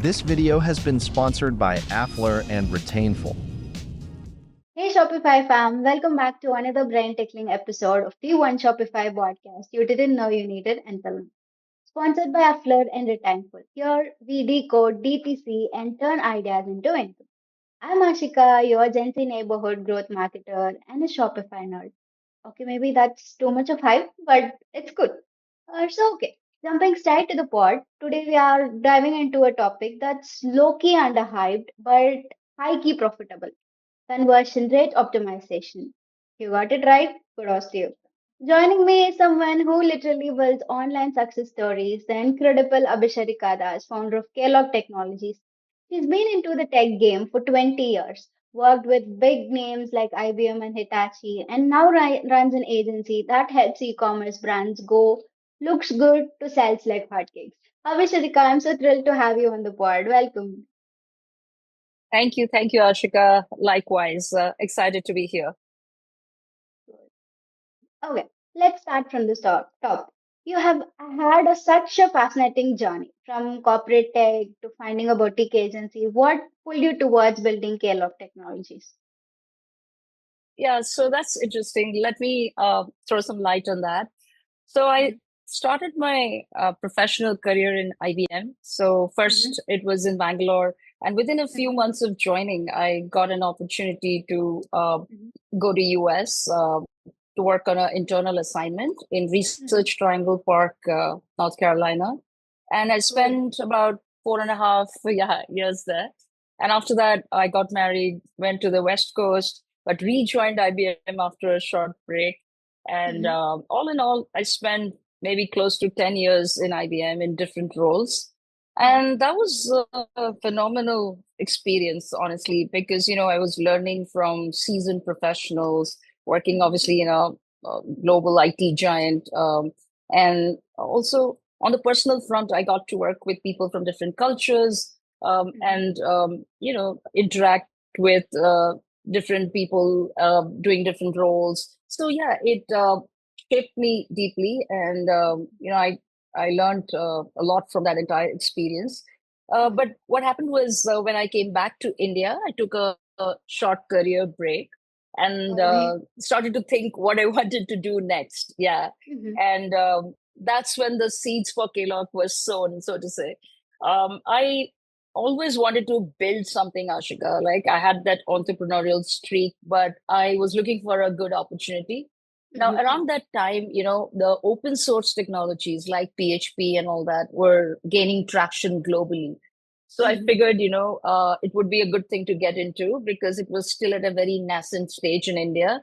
This video has been sponsored by Affler and Retainful. Hey Shopify fam, welcome back to another brain tickling episode of the One Shopify podcast you didn't know you needed until now. Sponsored by Affluent and Retineful. Here we decode DTC and turn ideas into income. I'm Ashika, your Gen Z neighborhood growth marketer and a Shopify nerd. Okay, maybe that's too much of hype, but it's good. Okay, jumping straight to the pod, today we are diving into a topic that's low-key underhyped but high-key profitable. Conversion rate optimization. You got it right. Kudos to you. Joining me is someone who literally builds online success stories, the incredible Abhisarika Das, founder of Kellogg Technologies. She's been into the tech game for 20 years, worked with big names like IBM and Hitachi, and now runs an agency that helps e-commerce brands go looks good to sells like hotcakes. Abhisarika, I'm so thrilled to have you on the pod. Welcome. Thank you, Ashika. Likewise, excited to be here. Okay, let's start from the top. You have had such a fascinating journey from corporate tech to finding a boutique agency. What pulled you towards building Kellogg Technologies? Yeah, so that's interesting. Let me throw some light on that. So I started my professional career in IBM. So Mm-hmm. first it was in Bangalore, and within a few months of joining, I got an opportunity to Mm-hmm. go to US to work on an internal assignment in Mm-hmm. Research Triangle Park, North Carolina. And I Cool. spent about 4.5 years there. And after that, I got married, went to the West Coast, but rejoined IBM after a short break. And Mm-hmm. all in all, I spent maybe close to 10 years in IBM in different roles. Mm-hmm. And that was a phenomenal experience, honestly, because, I was learning from seasoned professionals, working Mm-hmm. obviously in a global IT giant. And also on the personal front, I got to work with people from different cultures Mm-hmm. and, interact with different people doing different roles. So yeah, it shaped me deeply, and I learned a lot from that entire experience. Mm-hmm. But what happened was when I came back to India, I took a short career break and Okay. started to think what I wanted to do next. Yeah, Mm-hmm. and that's when the seeds for Kellogg was sown, so to say. I always wanted to build something, Ashika. Like I had that entrepreneurial streak, but I was looking for a good opportunity. Now, Mm-hmm. around that time, the open source technologies like PHP and all that were gaining traction globally. So I Mm-hmm. figured, it would be a good thing to get into because it was still at a very nascent stage in India.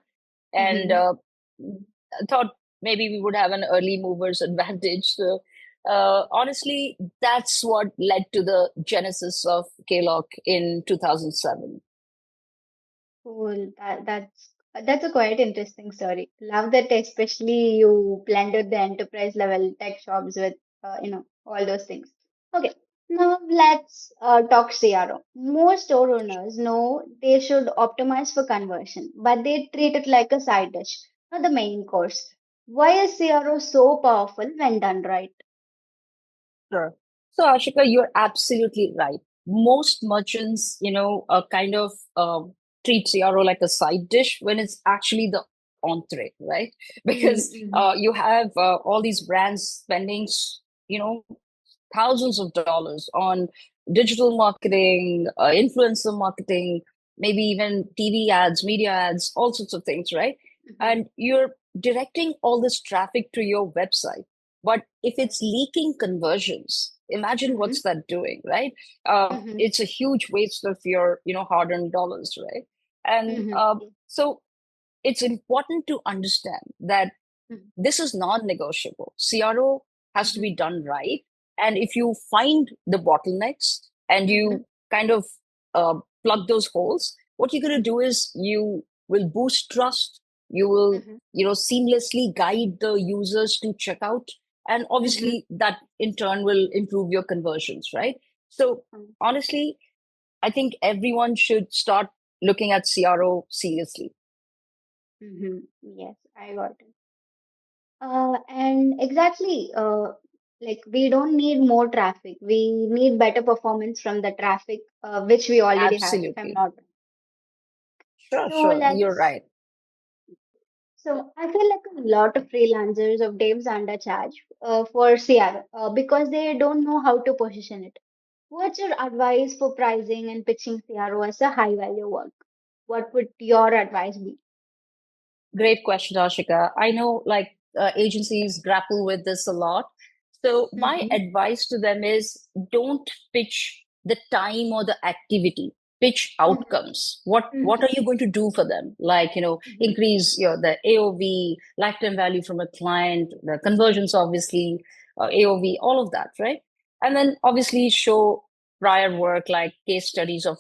And Mm-hmm. I thought maybe we would have an early movers advantage. So honestly, that's what led to the genesis of Kellogg in 2007. Cool. That's a quite interesting story. Love that, especially you blended the enterprise level tech shops with all those things. Okay, now let's talk CRO. Most store owners know they should optimize for conversion, but they treat it like a side dish, not the main course. Why is CRO so powerful when done right? Sure. So, Ashika, you're absolutely right. Most merchants, kind of treat CRO like a side dish when it's actually the entree, right? Because Mm-hmm. you have all these brands spending, you know, thousands of dollars on digital marketing, influencer marketing, maybe even TV ads, media ads, all sorts of things, right? Mm-hmm. And you're directing all this traffic to your website. But if it's leaking conversions, imagine Mm-hmm. what's that doing, right? Mm-hmm. It's a huge waste of your, hard-earned dollars, right? And Mm-hmm. so it's important to understand that Mm-hmm. this is non-negotiable. CRO has to Mm-hmm. be done right. And if you find the bottlenecks and Mm-hmm. you kind of uh, plug those holes, what you're going to do is you will boost trust. You will, Mm-hmm. seamlessly guide the users to checkout. And Mm-hmm. obviously that in turn will improve your conversions, right? So Mm-hmm. honestly, I think everyone should start looking at CRO seriously. Mm-hmm. Yes, I got it. And exactly. Like we don't need more traffic. We need better performance from the traffic, which we already have, if I'm Absolutely. not wrong. Sure, So sure. You're let's right. So I feel like a lot of freelancers of devs undercharge for CR because they don't know how to position it. What's your advice for pricing and pitching CRO as a high value work? What would your advice be? Great question, Ashika. I know agencies grapple with this a lot. So my Mm-hmm, advice to them is don't pitch the time or the activity, pitch mm-hmm, outcomes. What mm-hmm, are you going to do for them? Like, mm-hmm, increase the AOV, lifetime value from a client, the conversions, obviously, AOV, all of that, right? And then obviously show prior work like case studies of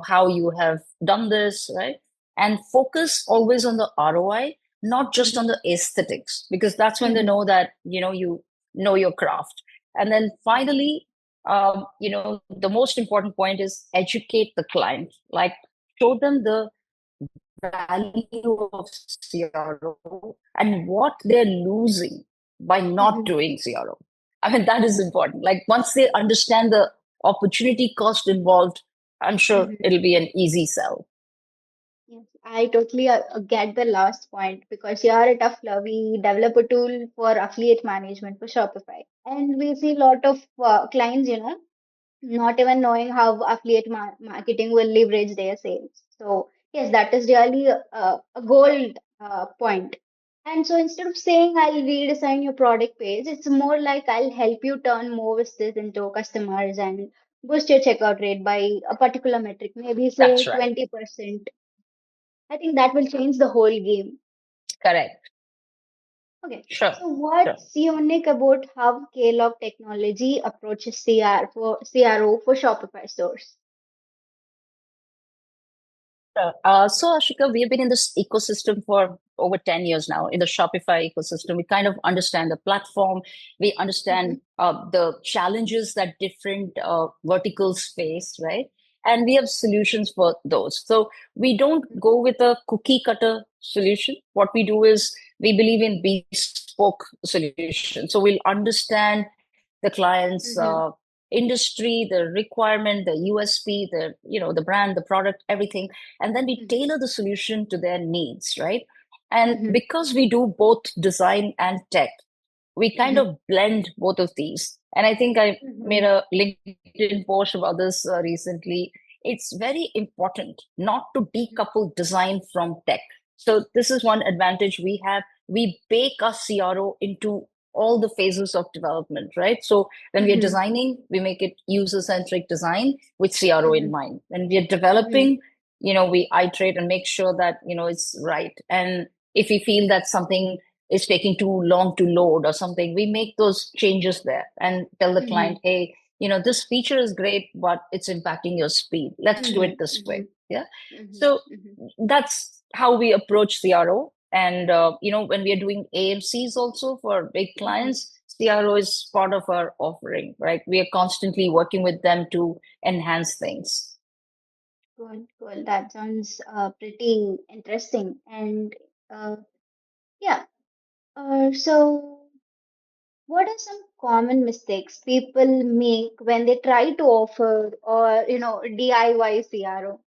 how you have done this, right? And focus always on the ROI, not just on mm-hmm, the aesthetics, because that's when they mm-hmm, know that you know your craft. And then finally, the most important point is educate the client, like show them the value of CRO and what they're losing by not mm-hmm, doing CRO. I mean, that is important. Like once they understand the opportunity cost involved, I'm sure mm-hmm. it'll be an easy sell. Yes, I totally get the last point because here at Afla, we develop a tool for affiliate management for Shopify. And we see a lot of clients, not even knowing how affiliate marketing will leverage their sales. So yes, that is really a gold point. And so instead of saying I'll redesign your product page, it's more like I'll help you turn more visitors into customers and boost your checkout rate by a particular metric, maybe say That's right. 20%. I think that will change the whole game. Correct. Okay. Sure. So Sure. what's unique about how Klog technology approaches CRO for Shopify stores? So, Ashika, we have been in this ecosystem for over 10 years now, in the Shopify ecosystem. We kind of understand the platform. We Mm-hmm, understand the challenges that different verticals face, right? And we have solutions for those. So we don't go with a cookie cutter solution. What we do is we believe in bespoke solution. So we'll understand the client's mm-hmm, industry, the requirement, the USP, the brand, the product, everything, and then we mm-hmm, tailor the solution to their needs, right? And mm-hmm, because we do both design and tech, we kind mm-hmm, of blend both of these. And I think I made mm-hmm, a LinkedIn post about this recently. It's very important not to decouple design from tech. So this is one advantage we have. We bake our CRO into all the phases of development, right? So when we are mm-hmm, designing, we make it user-centric design with CRO mm-hmm, in mind. When we are mm-hmm, developing, we iterate and make sure that it's right. And if we feel that something is taking too long to load or something, we make those changes there and tell the mm-hmm, client, hey, this feature is great, but it's impacting your speed. Let's do it this mm-hmm, way. Yeah. mm-hmm, So mm-hmm, that's how we approach CRO. And, when we are doing AMCs also for big mm-hmm. clients, CRO is part of our offering, right? We are constantly working with them to enhance things. Cool, cool. That sounds pretty interesting. And yeah, so what are some common mistakes people make when they try to offer or DIY CRO?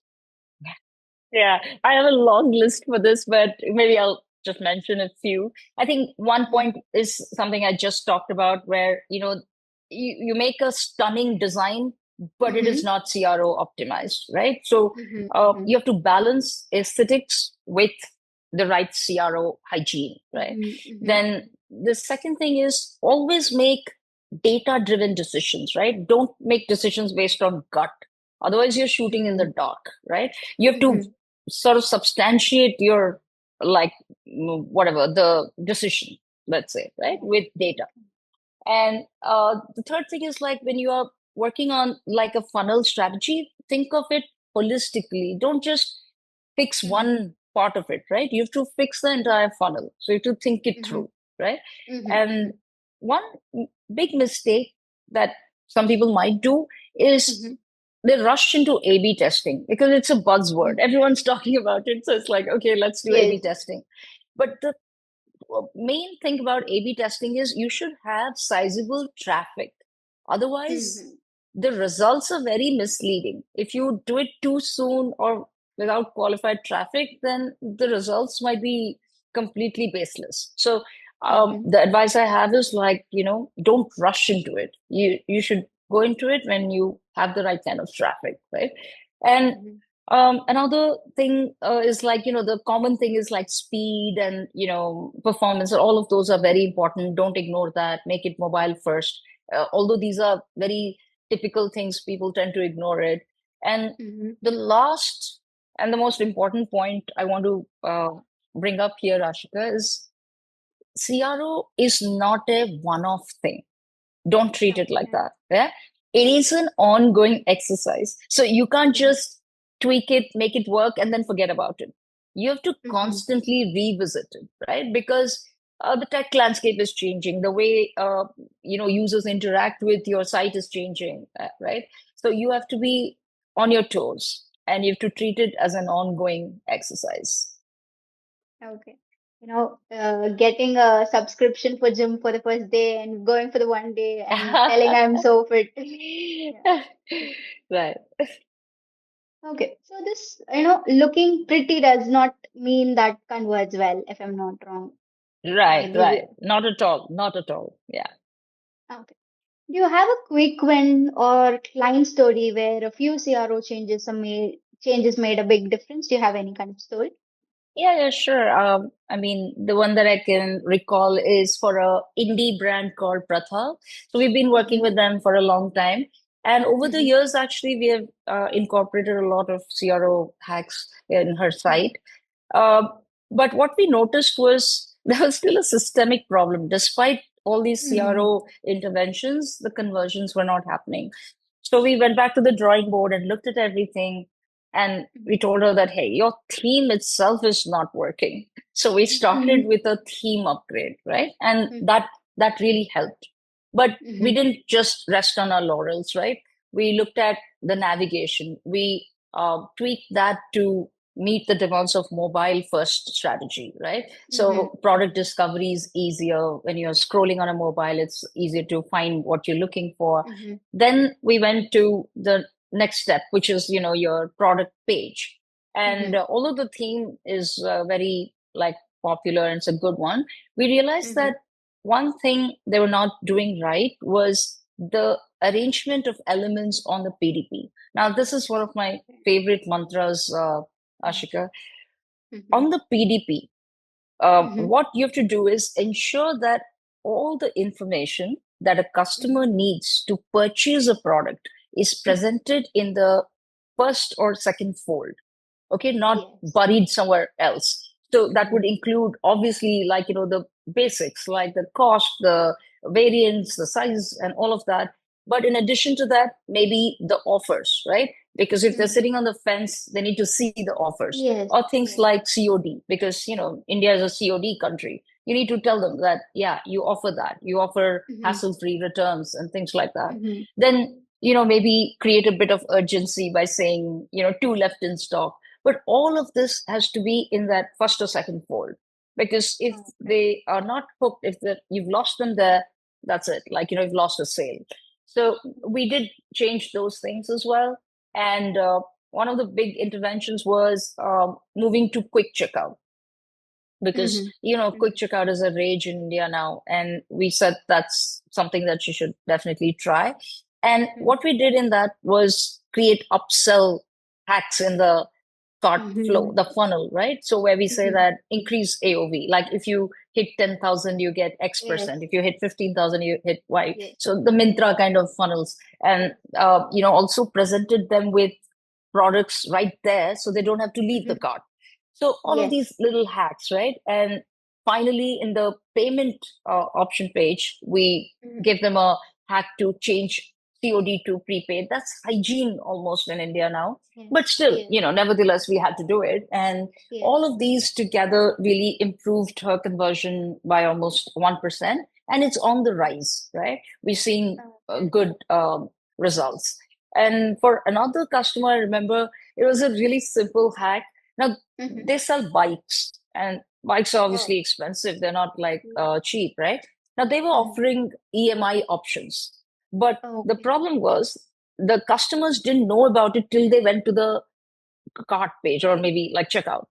Yeah, I have a long list for this, but maybe I'll just mention a few. I think one Mm-hmm, point is something I just talked about where, you make a stunning design, but it is mm-hmm, not CRO optimized, right? So mm-hmm, you have to balance aesthetics with the right CRO hygiene, right? mm-hmm, mm-hmm, Then the second thing is always make data-driven decisions, right? Don't make decisions based on gut. Otherwise, you're shooting in mm-hmm, the dark, right? You have to mm-hmm, sort of substantiate your like whatever the decision, let's say, right, yeah. with data. And the third thing is like when you are working on like a funnel strategy, think of it holistically. Don't just fix Mm-hmm, one part of it, right? You have to fix the entire funnel, so you have to think it mm-hmm, through, right? mm-hmm, And one big mistake that some people might do is mm-hmm, they rush into A/B testing because it's a buzzword. mm-hmm. Everyone's talking about it. So it's like, okay, let's do A/B Yes. testing. But the main thing about A/B testing is you should have sizable traffic. Otherwise, Mm-hmm. the results are very misleading. If you do it too soon or without qualified traffic, then the results might be completely baseless. So, Mm-hmm. the advice I have is like, don't rush into it. You should go into it when you have the right kind of traffic, right? And Mm-hmm. another thing is like, the common thing is like speed and, performance. All of those are very important. Don't ignore that. Make it mobile first. Although these are very typical things, people tend to ignore it. And Mm-hmm. the last and the most important point I want to bring up here, Ashika, is CRO is not a one-off thing. Don't treat it like Okay. that. Yeah. It is an ongoing exercise. So you can't Mm-hmm. just tweak it, make it work, and then forget about it. You have to Mm-hmm. constantly revisit it, right? Because the tech landscape is changing. The way users interact with your site is changing, right? So you have to be on your toes, and you have to treat it as an ongoing exercise. Okay. Getting a subscription for gym for the first day and going for the one day and telling I'm so fit. Yeah. Right. Okay. So this, looking pretty does not mean that converts well, if I'm not wrong. Right, Maybe right. we. Not at all. Not at all. Yeah. Okay. Do you have a quick win or client story where a few CRO changes made a big difference? Do you have any kind of story? Yeah, sure. I mean, the one that I can recall is for a indie brand called Pratha. So we've been working Mm-hmm. with them for a long time. And over the Mm-hmm. years, actually, we have incorporated a lot of CRO hacks in her Mm-hmm. site. Uh, but what we noticed was there was still a systemic problem. Despite all these Mm-hmm. CRO interventions, the conversions were not happening. So we went back to the drawing board and looked at everything. And we told her that, hey, your theme itself is not working. So we started Mm-hmm. with a theme upgrade, right? And Mm-hmm. that really helped. But we Mm-hmm. didn't just rest on our laurels, right? We looked at the navigation. We tweaked that to meet the demands of mobile first strategy, right? Mm-hmm. So product discovery is easier when you're scrolling on a mobile. It's easier to find what you're looking for. Mm-hmm. Then we went to the next step, which is, your product page. And Mm-hmm. although the theme is very like popular and it's a good one, we realized Mm-hmm. that one thing they were not doing right was the arrangement of elements on the PDP. Now, this is one of my favorite mantras, Ashika. Mm-hmm. On the PDP, Mm-hmm. what you have to do is ensure that all the information that a Mm-hmm. customer needs to purchase a product is Mm-hmm. presented in the first or second fold, okay, not Yes. buried somewhere else. So that Mm-hmm. would include obviously like, the basics like the cost, the variants, the size, and all of that. But in addition to that, maybe the offers, right? Because if they're Mm-hmm. sitting on the fence, they need to see the offers, Yes. or things Yes. like COD, because, India is a COD country. You need to tell them that, yeah, you offer that. You offer Mm-hmm. hassle-free returns and things like that. Mm-hmm. Then, maybe create a bit of urgency by saying, two left in stock. But all of this has to be in that first or second fold. Because if Okay. they are not hooked, if you've lost them there, that's it. Like, you've lost a sale. So we did change those things as well. And one of the big interventions was moving to quick checkout, because Mm-hmm. quick checkout is a rage in India now, and we said that's something that you should definitely try. And Mm-hmm. what we did in that was create upsell hacks in the cart flow, Mm-hmm. the funnel, right? So where we say Mm-hmm. that increase AOV, like if you hit 10,000 you get X Yes. percent, if you hit 15,000 you hit Y. Yes. So the Mintra kind of funnels. And also presented them with products right there so they don't have to leave the Mm-hmm. cart. So all of Yes. these little hacks, right? And finally, in the payment option page, we Mm-hmm. give them a hack to change COD to prepaid. That's hygiene almost in India now. Yes. But still, Yes. nevertheless, we had to do it. And Yes. all of these together really improved her conversion by almost 1%. And it's on the rise, right? We've seen Okay. good results. And for another customer, I remember it was a really simple hack. Now, Mm-hmm. they sell bikes, and Bikes are Oh, obviously expensive. They're not like yeah. cheap, right? Now they were Mhm. offering EMI options, but the Okay. problem was the customers didn't know about it till they went to the cart page or maybe like checkout.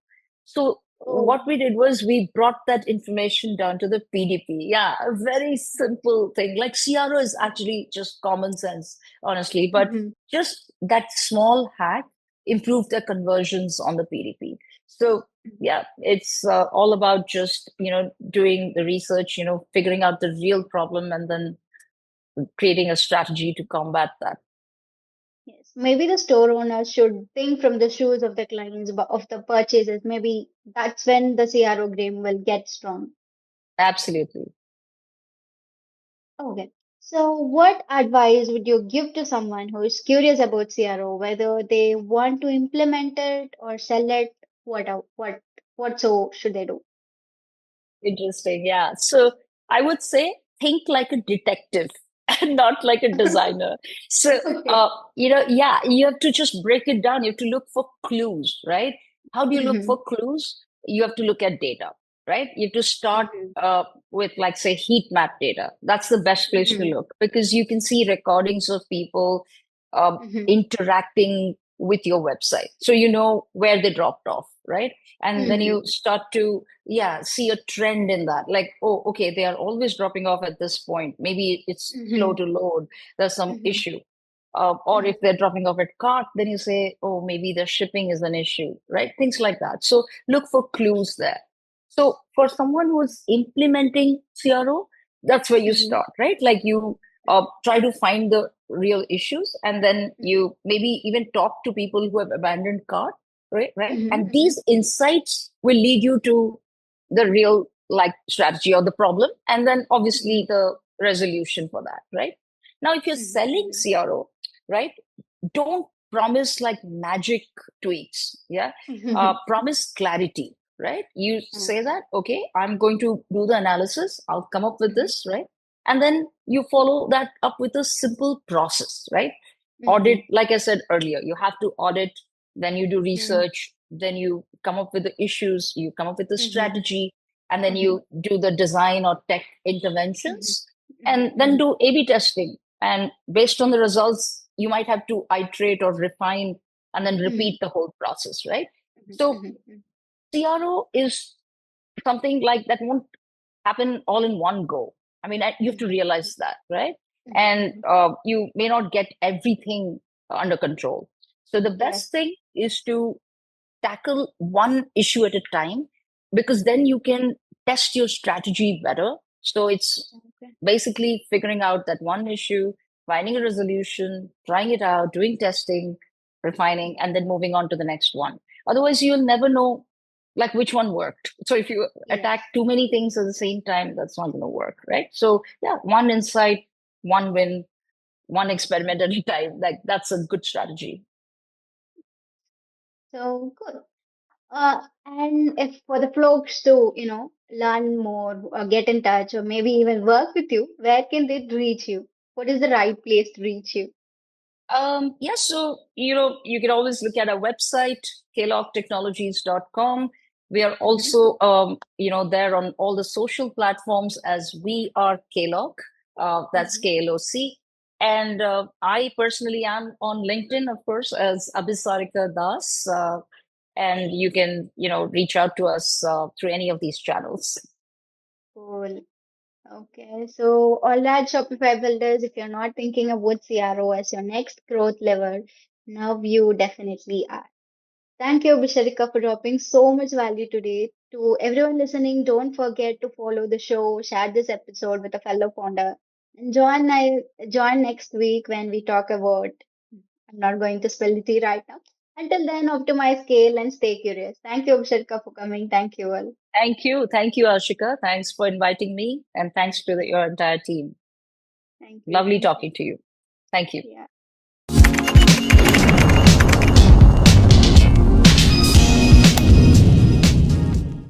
So Oh. what we did was we brought that information down to the PDP. Yeah, a very simple thing. Like CRO is actually just common sense, honestly, but Mm-hmm. just that small hack improved the conversions on the PDP. So yeah, it's all about just doing the research, figuring out the real problem and then creating a strategy to combat that. Yes, maybe the store owner should think from the shoes of the clients, of the purchases. Maybe that's when the CRO game will get strong. Absolutely. Okay. So, what advice would you give to someone who is curious about CRO, whether they want to implement it or sell it? What so should they do? Interesting. Yeah. So I would say think like a detective and not like a designer. So, Okay. yeah, you have to just break it down. You have to look for clues, right? How do you look Mm-hmm. for clues? You have to look at data, right? You have to start Mm-hmm. with, like, say, heat map data. That's the best place to Mm-hmm. look because you can see recordings of people Mm-hmm. interacting with your website. So you know where they dropped off, right? And then you Mm-hmm. start to see a trend in that, like, oh, okay, they are always dropping off at this point, maybe it's slow Mm-hmm. to load, there's some Mm-hmm. issue. Or if they're dropping off at cart, then you say, oh, maybe the shipping is an issue, right? Things like that. So look for clues there. So for someone who's implementing CRO, that's where you Mm-hmm. start, right? Like you try to find the real issues, and then you maybe even talk to people who have abandoned cart, right? And Mm-hmm. these insights will lead you to the real like strategy or the problem, and then obviously Mm-hmm. the resolution for that, right? Now if you're selling Mm-hmm. CRO, right, don't promise like magic tweaks. Yeah. Mm-hmm. Promise clarity, right? You say Okay. that, okay, I'm going to do the analysis, I'll come up with Mm-hmm. this, right? And then you follow that up with a simple process, right? Audit, Mm-hmm. like I said earlier, you have to audit, then you do Mm-hmm. research, then you come up with the issues, you come up with the Mm-hmm. strategy, and then Mm-hmm. you do the design or tech Mm-hmm. interventions, and then Mm-hmm. do A/B testing. And based on the results, you might have to iterate or refine and then Mm-hmm. repeat the whole process, right? So Mm-hmm. CRO is something like that won't happen all in one go. I mean, you have to Mm-hmm. realize that, right? And Mm-hmm. you may not get everything under control. So the Yes. best thing is to tackle one issue at a time, because then you can test your strategy better. So it's Okay. basically figuring out that one issue, finding a resolution, trying it out, doing testing, refining, and then moving on to the next one. Otherwise, you'll never know like which one worked. So if you Yes. attack too many things at the same time, that's not going to work, right? So yeah, one insight, one win, one experiment at a time. Like that's a good strategy. So good. And if for the folks to, learn more or get in touch or maybe even work with you, where can they reach you? What is the right place to reach you? Yeah, so you can always look at our website, kelocktechnologies.com. We are Mm-hmm. also there on all the social platforms as we are Klock. That's Mm-hmm. KLOC. And I personally am on LinkedIn, of course, as Abhisarika Das. And you can, reach out to us through any of these channels. Cool. Okay. So all that Shopify builders, if you're not thinking about CRO as your next growth lever, now you definitely are. Thank you, Abhisarika, for dropping so much value today. To everyone listening, don't forget to follow the show, share this episode with a fellow founder, and join next week when we talk about. I'm not going to spell the tea right now. Until then, optimize scale and stay curious. Thank you, Abhisarika, for coming. Thank you all. Thank you. Thank you, Ashika. Thanks for inviting me. And thanks to your entire team. Thank you. Lovely Thank you. talking to you. Thank you. Yeah.